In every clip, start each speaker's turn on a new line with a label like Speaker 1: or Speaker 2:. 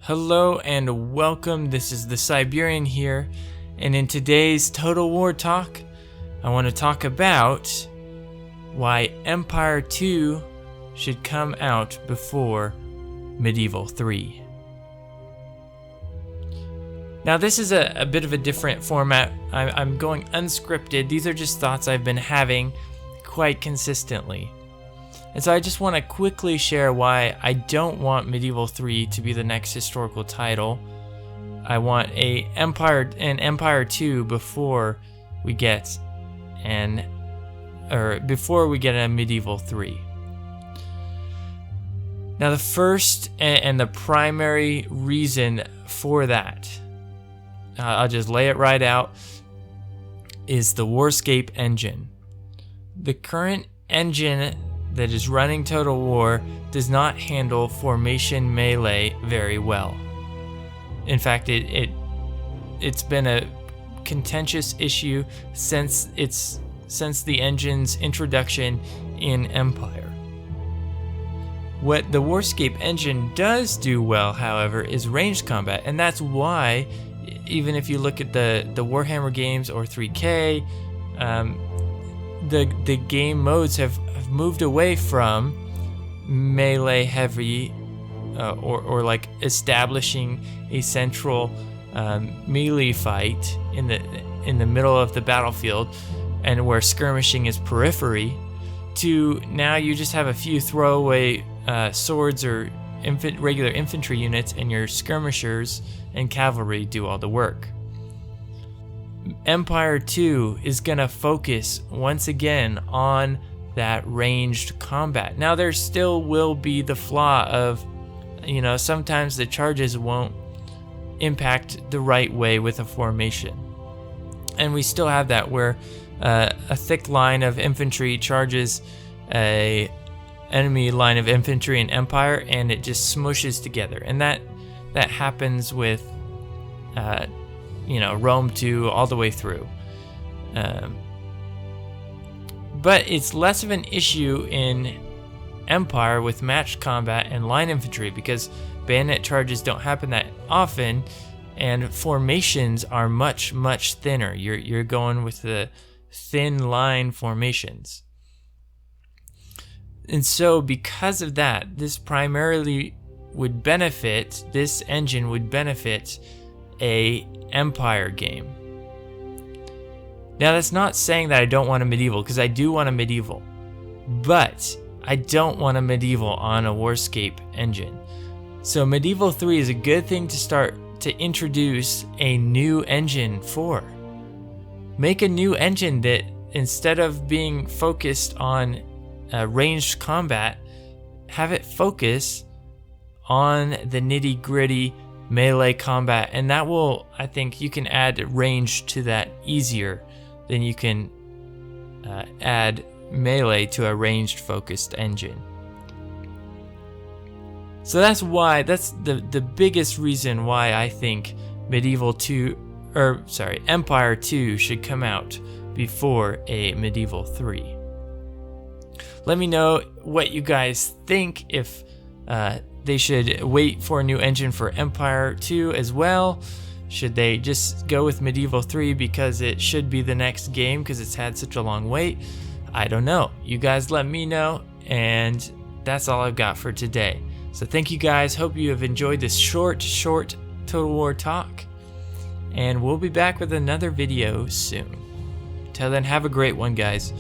Speaker 1: Hello and welcome, this is the Siberian here, and in today's Total War Talk, I want to talk about why Empire 2 should come out before Medieval 3. Now this is a bit of a different format. I'm going unscripted. These are just thoughts I've been having quite consistently. And so I just want to quickly share why I don't want Medieval 3 to be the next historical title. I want an Empire 2 before we get a Medieval 3. Now the first and the primary reason for that, I'll just lay it right out, is the Warscape engine. The current engine that is running Total War does not handle formation melee very well. In fact, it's been a contentious issue since the engine's introduction in Empire. What the Warscape engine does do well, however, is ranged combat, and that's why, even if you look at the Warhammer games or 3K, the game modes have moved away from melee heavy or like establishing a central melee fight in the middle of the battlefield and where skirmishing is periphery, to now you just have a few throwaway swords or regular infantry units, and your skirmishers and cavalry do all the work. Empire 2 is going to focus once again on that ranged combat. Now there still will be the flaw of, sometimes the charges won't impact the right way with a formation. And we still have that where a thick line of infantry charges a enemy line of infantry in Empire and it just smooshes together. And that happens with Rome 2 all the way through. But it's less of an issue in Empire with matched combat and line infantry because bayonet charges don't happen that often and formations are much, much thinner. You're going with the thin line formations. And so because of that, this engine would benefit a Empire game. Now that's not saying that I don't want a medieval, because I do want a medieval, but I don't want a medieval on a Warscape engine. So Medieval 3 is a good thing to start to introduce a new engine for. Make a new engine that, instead of being focused on ranged combat, have it focus on the nitty-gritty melee combat, and that will, I think, you can add range to that easier than you can add melee to a ranged focused engine. So that's the biggest reason why I think Empire 2 should come out before a Medieval 3. Let me know what you guys think, if they should wait for a new engine for Empire 2 as well. Should they just go with Medieval 3 because it should be the next game because it's had such a long wait? I don't know. You guys let me know, and that's all I've got for today. So thank you guys. Hope you have enjoyed this short Total War Talk, and we'll be back with another video soon. Till then, have a great one, guys.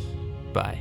Speaker 1: Bye.